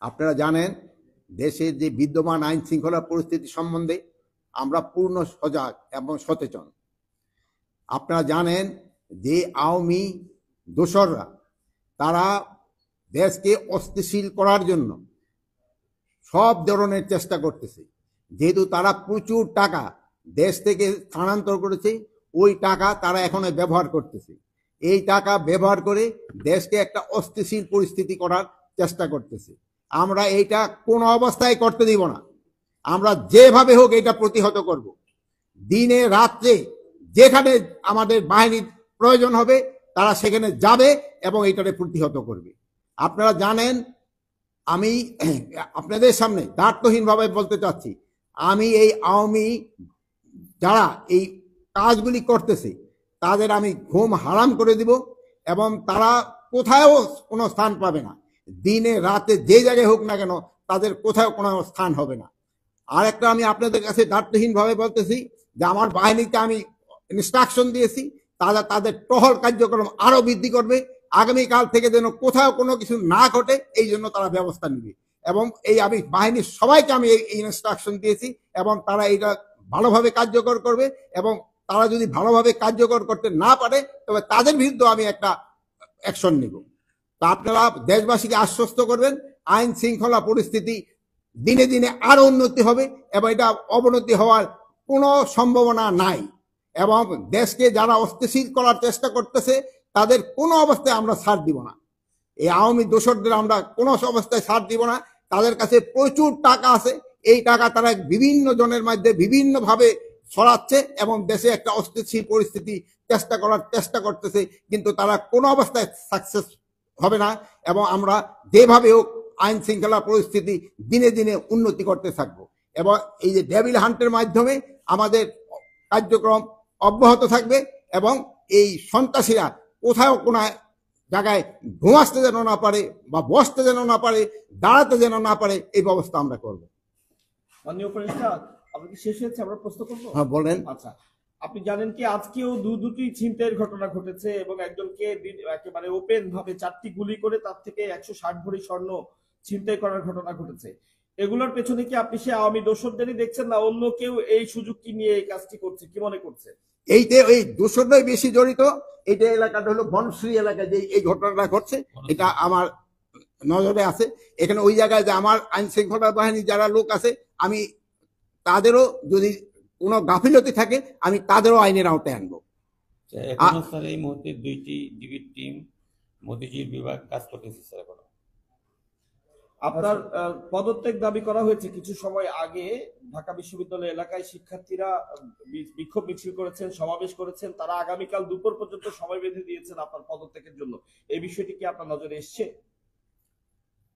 আপনারা জানেন দেশের যে বিদ্যমান আইন শৃঙ্খলা পরিস্থিতি সম্বন্ধে আমরা পূর্ণ সজাগ এবং সচেতন। আপনারা জানেন যে আওয়ামী দোসররা তারা দেশকে অস্থিতিশীল করার জন্য সব ধরনের চেষ্টা করতেছে। যেহেতু তারা প্রচুর টাকা দেশ থেকে স্থানান্তর করেছে, ওই টাকা তারা এখন ব্যবহার করতেছে। এই টাকা ব্যবহার করে দেশকে একটা অস্থিতিশীল পরিস্থিতি করার চেষ্টা করতেছে। আমরা এইটা কোনো অবস্থায় করতে দিব না। আমরা যেভাবে হোক এটা প্রতিহত করব। দিনে রাত্রে যেখানে আমাদের বাহিনীর প্রয়োজন হবে তারা সেখানে যাবে এবং এইটাকে প্রতিহত করবে। আপনারা জানেন, আমি আপনাদের সামনে দায়িত্বহীনভাবে বলতে চাচ্ছি, আমি এই আওয়ামী যারা এই কাজগুলি করতেছে তাদের আমি ঘুম হারাম করে দিব এবং তারা কোথাও কোনো স্থান পাবে না। দিনে রাতে যে জায়গায় হোক না কেন তাদের কোথাও কোনো স্থান হবে না। আর একটা আমি আপনাদের কাছে দায়িত্বহীনভাবে বলতেছি যে আমার বাহিনীকে আমি ইনস্ট্রাকশন দিয়েছি, তারা তাদের টহল কার্যক্রম আরো বৃদ্ধি করবে। আগামীকাল থেকে যেন কোথাও কোনো কিছু না ঘটে এই জন্য তারা ব্যবস্থা নেবে। এবং এই আমি বাহিনীর সবাইকে আমি এই ইনস্ট্রাকশন দিয়েছি এবং তারা এটা ভালোভাবে কার্যকর করবে এবং তারা যদি ভালোভাবে কার্যকর করতে না পারে তবে তাদের বিরুদ্ধে আমি একটা অ্যাকশন নিব। তা আপনারা দেশবাসীকে আশ্বস্ত করবেন, আইন শৃঙ্খলা পরিস্থিতি দিনে দিনে আরো উন্নতি হবে এবং এটা অবনতি হওয়ার কোনো সম্ভাবনা নাই। এবং দেশকে যারা অস্থিতিশীল করার চেষ্টা করতেছে তাদের কোনো অবস্থায় আমরা ছাড় দিব না। এই আওয়ামী দোসরদের আমরা কোনো অবস্থায় ছাড় দিব না। তাদের কাছে প্রচুর টাকা আছে, এই টাকা তারা বিভিন্ন জনের মধ্যে বিভিন্নভাবে ছড়াচ্ছে এবং দেশে একটা অস্থিতিশীল পরিস্থিতি চেষ্টা করতেছে, কিন্তু তারা কোনো অবস্থায় সাকসেস হবে না। এবং আমরা যেভাবে হোক আইন শৃঙ্খলা পরিস্থিতি দিনে দিনে উন্নতি করতে থাকবো এবং এই যে ডেভিল হান্টের মাধ্যমে আমাদের কার্যক্রম অব্যাহত থাকবে এবং এই সন্ত্রাসীরা কোথাও কোনো জায়গায় ঘুমাতে যেন না পারে বা বসতে যেন না পারে, দাঁড়াতে যেন না পারে, এই ব্যবস্থা আমরা করবো। মাননীয় উপদেষ্টা, আপনি কি শেষ হয়েছে? আমরা প্রশ্ন করবো। হ্যাঁ বলেন। আচ্ছা, আপনি জানেন কি আজকেও দুটি ছিনতাইয়ের ঘটনা ঘটেছে এবং একজনকে একেবারে ওপেন ভাবে 4টি গুলি করে তার থেকে 160 ভরি স্বর্ণ ছিনতাই করার ঘটনা ঘটেছে। এগুলোর পেছনে কি আপনি সে আওয়ামী দোসরদেরই দেখছেন না অন্য কেউ এই সুযোগটি নিয়ে এই কাজটি করছে? কি মনে করছে? এইতে ওই দোসররাই বেশি জড়িত। এইটা এলাকাটা হলো বনশ্রী এলাকায় যে এই ঘটনাটা ঘটছে, এটা আমার নজরে আছে। এখানে ওই জায়গায় যে আমার আইন শৃঙ্খলা বাহিনীর যারা লোক আছে, আমি তাদেরও যদি কোনো গাফিলতি থাকে আমি তাদেরও আইনের আওতায় আনবো। এখনো স্যার এই মুহূর্তে 2টি ডিবির টিম মতিঝিল বিভাগ কাজ করতেছে স্যার। এখন আপনার পদত্যাগ দাবি করা হয়েছে কিছু সময় আগে। ঢাকা বিশ্ববিদ্যালয় এলাকায় শিক্ষার্থীরা বিক্ষোভ মিছিল করেছেন, সমাবেশ করেছেন, তারা আগামীকাল দুপুর পর্যন্ত সময় বেঁধে দিয়েছেন আপনার পদত্যাগের জন্য। এই বিষয়টি কি আপনার নজরে এসছে?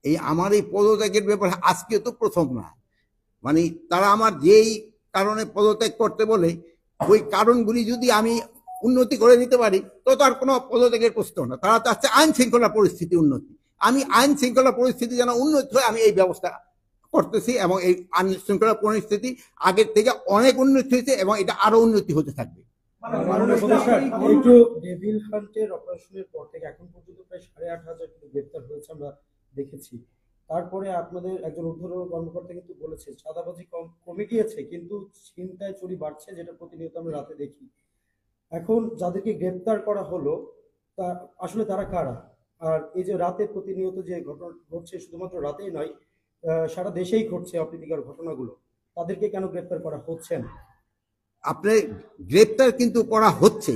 এই আমার এই পদত্যাগের ব্যাপারে আজকে তো প্রথম না, মানে তারা আমার যেই কারণে পদত্যাগ করতে বলে ওই কারণগুলি যদি আমি উন্নতি করে নিতে পারি তো তার কোনো পদত্যাগের প্রশ্ন না। তারা চাচ্ছে আইন শৃঙ্খলা পরিস্থিতি উন্নতি। আমি আইন শৃঙ্খলা পরিস্থিতি যেন উন্নতি হয় আমি এই ব্যবস্থা করতেছি এবং এই আইন শৃঙ্খলা পরিস্থিতি আগের থেকে অনেক উন্নতি হয়েছে এবং এটা আরো উন্নতি হতে থাকবে। একটু ডেভিল হান্টের অপারেশনের পর থেকে এখন পর্যন্ত প্রায় 8,500 গ্রেপ্তার হয়েছে আমরা দেখেছি। তারপরে আপনাদের একজন ঊর্ধ্বতন কর্মকর্তা কিন্তু বলেছে চাঁদাবাজি কমে গিয়েছে কিন্তু ছিনতাই চুরি বাড়ছে, যেটা প্রতিনিয়ত আমরা রাতে দেখি। এখন যাদেরকে গ্রেপ্তার করা হলো তা আসলে তারা কারা? আর এই যে রাতে প্রতিনিয়ত যে ঘটনা ঘটছে, শুধুমাত্র রাতেই নয় সারা দেশেই ঘটছে অপ্রীতিকর ঘটনাগুলো, তাদেরকে কেন গ্রেপ্তার করা হচ্ছে না? আপনি গ্রেপ্তার কিন্তু করা হচ্ছে,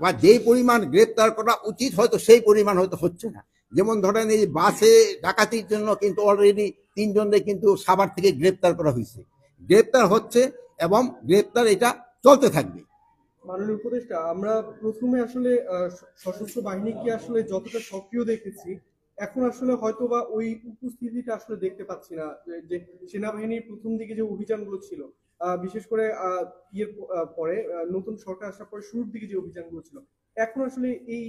বা যে পরিমাণ গ্রেপ্তার করা উচিত হয়তো সেই পরিমাণ হয়তো হচ্ছে না। যেমন ধরেন এই বাসে ডাকাতির জন্য কিন্তু অলরেডি 3 জনকে কিন্তু সাভার থেকে গ্রেপ্তার করা হয়েছে, গ্রেপ্তার হচ্ছে এবং গ্রেপ্তার এটা চলতে থাকবে। মাননীয় উপদেষ্টা, আমরা প্রথমে আসলে সশস্ত্র বাহিনীকে আসলে যতটা সক্রিয় দেখেছি, এখন আসলে হয়তোবা ওই উপস্থিতিটা আসলে দেখতে পাচ্ছি না। যে সেনাবাহিনীর প্রথম দিকে যে অভিযানগুলো ছিল, বিশেষ করে পরে নতুন সরকার আসার পরে শুরুর দিকে যে অভিযানগুলো ছিল, এখন আসলে এই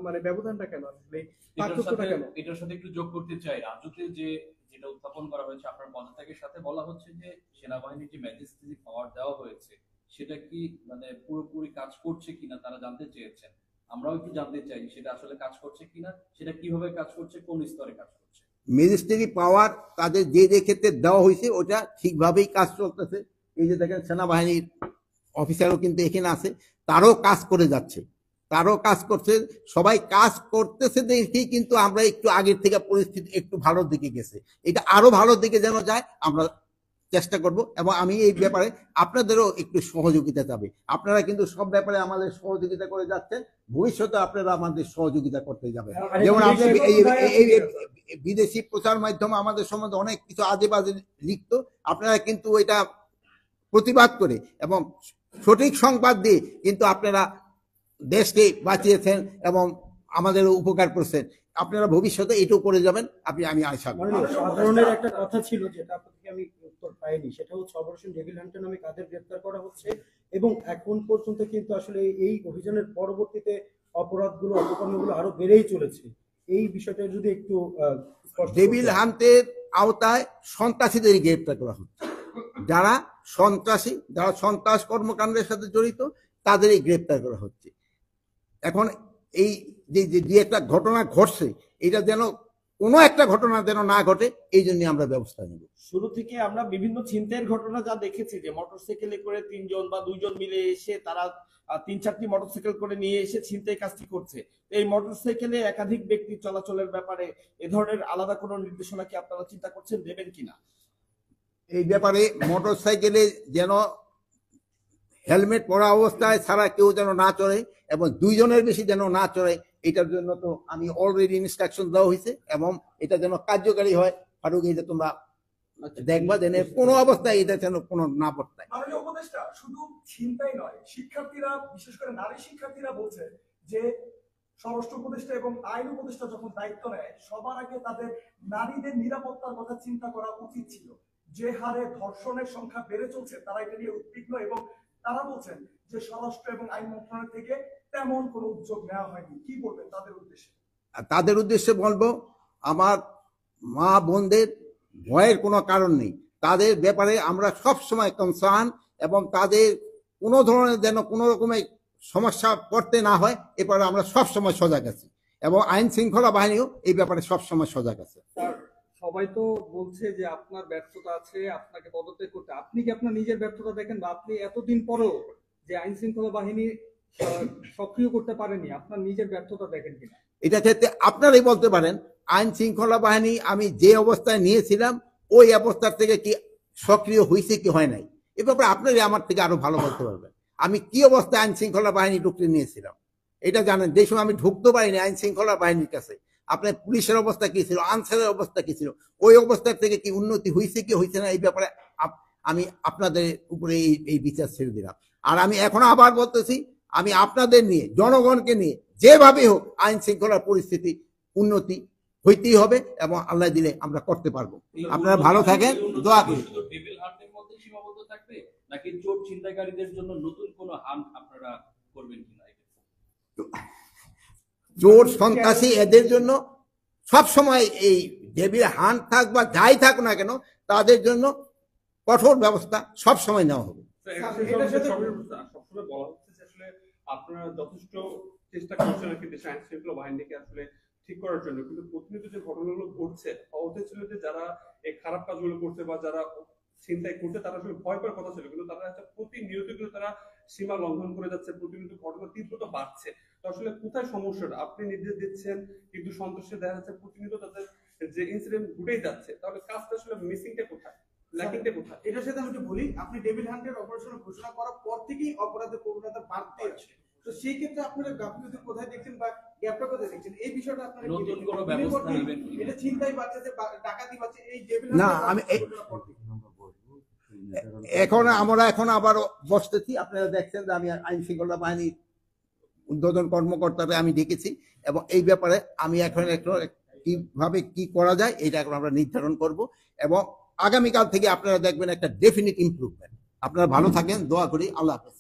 মানে ব্যবধানটা কেন, আসলে পার্থক্যটা কেন? এটার সাথে একটু যোগ করতে চাই, রাজুতে যেটা উত্থাপন করা হয়েছে আপনার পদত্যাগের সাথে, বলা হচ্ছে যে সেনাবাহিনীর যে ম্যাজিস্ট্রেট পাওয়ার দেওয়া হয়েছে সেটা কি মানে পুরোপুরি কাজ করছে কিনা তারা জানতে চেয়েছেন। আমরাও একটু জানতে চাই সেটা আসলে কাজ করছে কিনা, সেটা কিভাবে কাজ করছে, কোন স্তরে কাজ করছে। ম্যাজিস্ট্রেটি পাওয়ার তাদের যে যে ক্ষেত্রে দেওয়া হয়েছে ওটা ঠিকভাবেই কাজ চলতেছে। এই যে দেখেন সেনাবাহিনীর অফিসারও কিন্তু এখানে আছে, তারও কাজ করে যাচ্ছে, তারও কাজ করছে, সবাই কাজ করতেছে দেখেই কিন্তু আমরা একটু আগের থেকে পরিস্থিতি একটু ভালোর দিকে গেছে। এটা আরো ভালোর দিকে যেন যায় আমরা চেষ্টা করব, এবং আমি এই ব্যাপারে আপনাদেরও একটু সহযোগিতা চাবে। আপনারা কিন্তু সব ব্যাপারে আমাদের সহযোগিতা করে যাচ্ছেন, ভবিষ্যতে আপনারা আমাদের সহযোগিতা করতে যাবেন। যেমন আপনি এই বিদেশি প্রচার মাধ্যম আমাদের সম্বন্ধে অনেক কিছু আজে বাজে লিখতো, আপনারা কিন্তু এটা প্রতিবাদ করে এবং সঠিক সংবাদ দিয়ে কিন্তু আপনারা দেশকে বাঁচিয়েছেন এবং আমাদের উপকার করছেন। আপনারা ভবিষ্যতে এটাও করে যাবেন, আমি আশা করি। সাধারণের একটা কথা ছিল যেটা আপনার থেকে আমি উত্তর পাইনি, সেটা হচ্ছে অপারেশন ডেভিল হান্টার নামে কাদের গ্রেফতার করা হচ্ছে, এবং এখন পর্যন্ত কিন্তু আসলে এই অভিযানের পরবর্তীতে অপরাধগুলো অপকর্মগুলো আরো বেড়েই চলেছে। এই বিষয়টা যদি একটু ডেভিল হান্টের আওতায় সন্ত্রাসীদের গ্রেফতার করা হচ্ছে, যারা সন্ত্রাসী, যারা সন্ত্রাস কর্মকাণ্ডের সাথে জড়িত তাদেরই গ্রেফতার করা হচ্ছে। এখন এই যে একটা ঘটনা ঘটছে, এটা যেন কোনো একটা ঘটনা যেন না ঘটে, এই জন্য আমরা ব্যবস্থা নেব। শুরু থেকে আমরা বিভিন্ন ছিনতাইয়ের ঘটনা যা দেখেছি, যে মোটরসাইকেলে করে 3 জন বা 2 জন মিলে এসে তারা 3-4টি মোটরসাইকেল করে নিয়ে এসে ছিনতাই কাজটি করছে। এই মোটরসাইকেলে একাধিক ব্যক্তি চলাচলের ব্যাপারে এ ধরনের আলাদা কোনো নির্দেশনা কি আপনারা চিন্তা করছেন, দেবেন কিনা? এই ব্যাপারে মোটরসাইকেলে যেন হেলমেট পরা অবস্থায় ছাড়া কেউ যেন না চড়ে, এবং 2 জনের বেশি যেন না চড়ে, এটার জন্য তো আমি অলরেডি ইনস্ট্রাকশন দেওয়া হয়েছে, এবং এটা যেন কার্যকারী হয়। ফারুক, এটা তোমরা দেখবা যেন কোনো অবস্থায় এটা যেন কোনো না পড়তায়। মাননীয় উপদেষ্টা, শুধু ছিনতাই নয়, শিক্ষার্থীরা, বিশেষ করে নারী শিক্ষার্থীরা বলছে যে স্বরাষ্ট্র উপদেষ্টা এবং আইন উপদেষ্টা যখন দায়িত্ব নেয়, সবার আগে তাদের নারীদের নিরাপত্তার কথা চিন্তা করা উচিত ছিল। যে হারে ধর্ষণের সংখ্যা বেড়ে চলছে, তারা এটা নিয়ে উদ্বিগ্ন, এবং তারা বলছেন যে স্বরাষ্ট্র এবং আইন মন্ত্রণালয় থেকে তেমন কোনো উদ্যোগ নেওয়া হয়নি। কি বলবেন তাদের উদ্দেশ্যে? তাদের উদ্দেশ্যে বলবো, আমার মা বোনদের ভয়ের কোনো কারণ নেই। তাদের ব্যাপারে আমরা সব সময় কনসার্ন, এবং তাদের কোনো ধরনের যেন কোনো রকমের সমস্যা করতে না হয়, এ ব্যাপারে আমরা সব সময় সজাগ আছি, এবং আইন শৃঙ্খলা বাহিনীও এই ব্যাপারে সব সময় সজাগ আছে। সবাই তো বলছে যে আপনার ব্যর্থতা আছে, আপনাকে পদত্যাগ করতে। আপনি কি আপনার নিজের ব্যর্থতা দেখেন, বা আপনি এতদিন পরেও যে আইন শৃঙ্খলা বাহিনী সক্রিয় করতে পারেনি, আপনার নিজের ব্যর্থতা দেখেন কিনা? এটা ক্ষেত্রে আপনারাই বলতে পারেন, আইন শৃঙ্খলা বাহিনী আমি যে অবস্থায় নিয়েছিলাম ওই অবস্থার থেকে কি সক্রিয় হয়েছে কি হয় নাই, এ ব্যাপারে আপনারাই আমার থেকে আরো ভালো বলতে পারবেন। আমি কি অবস্থায় আইন শৃঙ্খলা বাহিনী ঢুকতে নিয়েছিলাম এটা জানেন। যে সময় আমি ঢুকতে পারিনি আইন শৃঙ্খলা বাহিনীর কাছে, আপনার পুলিশের অবস্থা কি ছিল, আনসারের অবস্থা কি ছিল, ওই অবস্থার থেকে কি উন্নতি হয়েছে কি হয়েছে না, এই ব্যাপারে আমি আপনাদের উপরে এই বিচার ছেড়ে দিলাম। আর আমি এখন আবার বলতেছি, আমি আপনাদের নিয়ে, জনগণকে নিয়ে যেভাবে হোক আইন শৃঙ্খলার পরিস্থিতি উন্নতি হইতেই হবে, এবং আল্লাহ দিলে আমরা করতে পারবো। আপনারা ভালো থাকেন, দোয়া করি। শুধু ডেভিল হান্টের মধ্যে সীমাবদ্ধ থাকবে, নাকি চোর ছিনতাইকারীদের জন্য নতুন কোনো হান্ট আপনারা করবেন কিনা? চোর সন্ত্রাসী এদের জন্য সব সময় এই ডেভিল হান্ট থাক বা যাই থাক না কেন, তাদের জন্য কঠোর ব্যবস্থা সব সময় নেওয়া হবে। সবসময় বলা হচ্ছে যে আসলে আপনারা যথেষ্ট চেষ্টা করছেন আর কি দেশে আইন শৃঙ্খলা বাহিনীকে আসলে ঠিক করার জন্য, কিন্তু প্রতিনিয়ত যে ঘটনাগুলো ঘটছে, অবস্থা ছিল যে যারা এই খারাপ কাজগুলো করছে বা যারা চিন্তায় করছে, তারা আসলে ভয় পাওয়ার কথা ছিল, কিন্তু তারা একটা প্রতিনিয়ত কিন্তু তারা সীমা লঙ্ঘন করে যাচ্ছে, প্রতিনিয়ত ঘটনার তীব্রতা বাড়ছে। তো আসলে কোথায় সমস্যাটা? আপনি নির্দেশ দিচ্ছেন, কিন্তু সন্ত্রাসী দেখা যাচ্ছে প্রতিনিয়ত তাদের যে ইনসিডেন্ট ঘটেই যাচ্ছে, তাহলে কাজটা আসলে মিসিংটা কোথায়, ল্যাকিংটা কোথায়? এটার সাথে আমি একটু বলি, আপনি ডেভিল হান্টের অপারেশন ঘোষণা করার পর থেকেই অপরাধের প্রবণতা বাড়তে আছে। তো সেই ক্ষেত্রে আপনারা গাফিলতি কোথায় দেখছেন বা গ্যাপটা কোথায় দেখছেন, এই বিষয়টা আপনারা নতুন কোনো ব্যবস্থা নেবেন? এটা চিন্তাই বাড়ছে, ডাকাতি বাড়ছে, এই ডেভিল না, আমি এখন আবার বসতেছি। আপনারা দেখছেন যে আমি আইন শৃঙ্খলা বাহিনীর উদ্বোধন কর্মকর্তারা আমি ডেকেছি, এবং এই ব্যাপারে আমি এখন কিভাবে কি করা যায় এটা এখন আমরা নির্ধারণ করব, এবং আগামীকাল থেকে আপনারা দেখবেন একটা ডেফিনিট ইমপ্রুভমেন্ট। আপনারা ভালো থাকেন, দোয়া করি। আল্লাহ হাফেজ।